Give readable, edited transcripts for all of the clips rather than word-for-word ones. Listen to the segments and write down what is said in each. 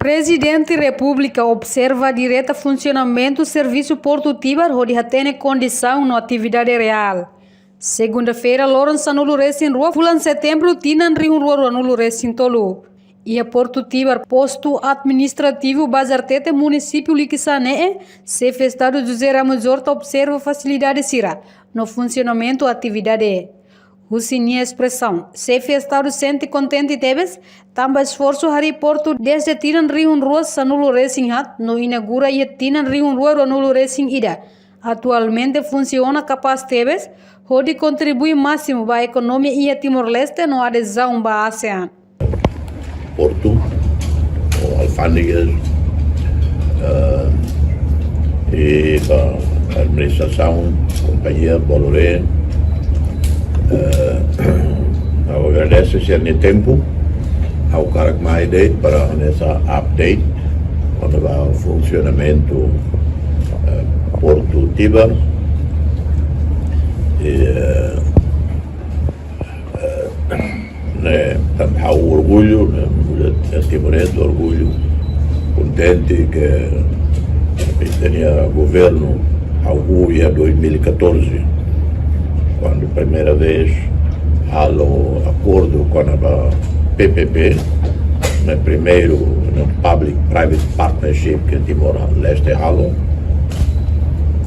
Presidente da República observa direto funcionamento do serviço Porto Tíbar, onde tem condição na atividade real. Segunda-feira, Lourenço Anulo Recém Rua, fulan setembro, Tinan Rio Rua Anulo Recém Tolu. E a Porto Tíbar, posto administrativo Bazartete, município Liquisané, chefe Estado José Ramos Horta observa facilidade Sira no funcionamento da atividade. Husinia expressão. Chefe Estado sente contente e tebes, também esforço Harry Porto desde Tinan Rio Rua Anulo Recém Hat, no inaugura e Tinan Rio Rua Anulo Recém Ida. Atualmente funciona capaz tebes, onde contribui máximo para a economia e a Timor-Leste no adesão para a ASEAN. Porto, alfândegas e a administração, companhia Boloré. Eu agradeço esse tempo ao cara que mais dei para nessa update quando vai o funcionamento Porto Tíbar há o orgulho, timorense, orgulho, contente que tinha governo ao em 2014, quando primeira vez há o acordo com a PPP, no primeiro Public-Private Partnership que Timor-Leste halo,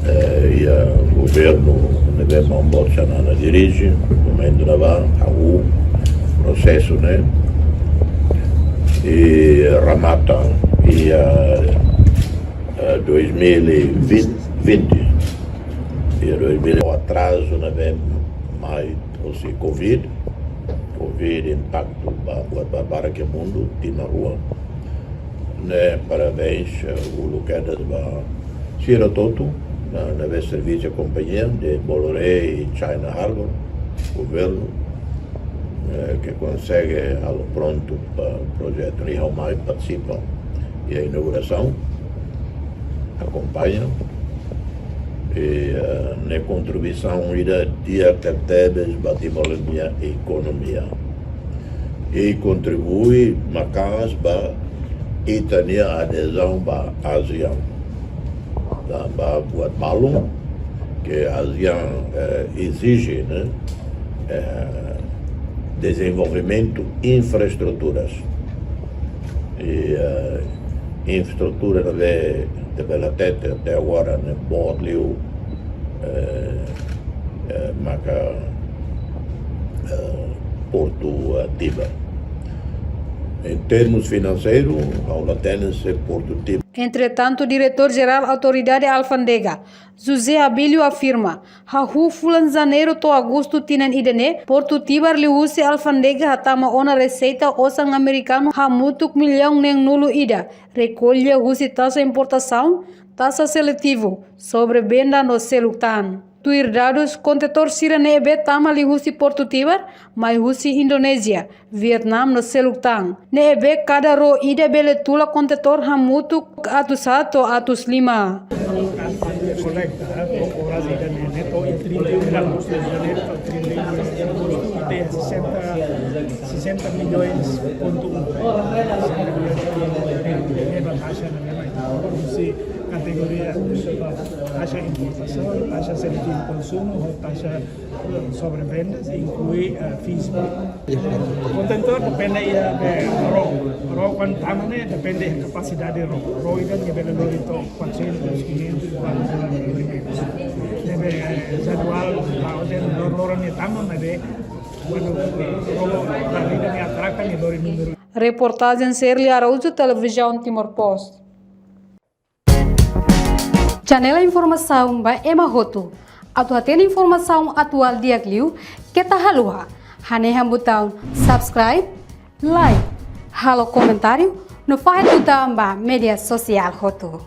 e o governo deve na dirige, momento há o processo, né? E Ramata e 2020 e 2000 o atraso não vem mais o Covid impacto para que o mundo tem na rua, né? Parabéns o Luquedas para Sira Toto na vez serviço de companhia de Boloré e China Harbor, governo que consegue algo pronto para o projeto Nihao Mai participa e a inauguração acompanha e na contribuição ida dia que teve batimos a minha economia e contribui macas para e ter adesão para a ASEAN para buat malum que a ASEAN exige, né? Desenvolvimento infraestruturas e infraestrutura até agora né Borlio Maca Porto Tíbar. Em termos financeiros, ao latência Porto Tíbar. Entretanto, o diretor-geral da Autoridade Alfândega, José Abílio, afirma: "Hahu fulan janeiro to agosto tinan idene, Porto Tíbar liusi alfândega hatama ona receita osang americano hamutuk milhão nem nulo ida, recolhe husi taxa importação, taxa seletivo sobre venda no selutan. Tuir dados contentor sira nebe tama lihusi Porto Tíbar, mai husi Indonesia, Vietnam no selutang. Nebe cada ro ida bele tula contentor hamutu atus 1 atus 5. Colecta, cobrada neto e 31 graus de janeiro para 31 tem 60 milhões ponto 1. Mesma taxa na mesma se categoria taxa importação, taxa seletiva de consumo, taxa sobre vendas, inclui FISB. O contentor depende da RO quanto tamanho, depende da capacidade RO. RO itu depende do 400, 500, 400 deve jadwal tahun lorong taman deve quando la vida mi atraca ni lori número. Reportagem Serli Araújo, Televisão Timor-Post. Janela Informação by Emma Roto. Atual informação atual dia Liu, que tá halua. Haneham botão subscribe, like, halo comentário, no faz botão ba media social Roto.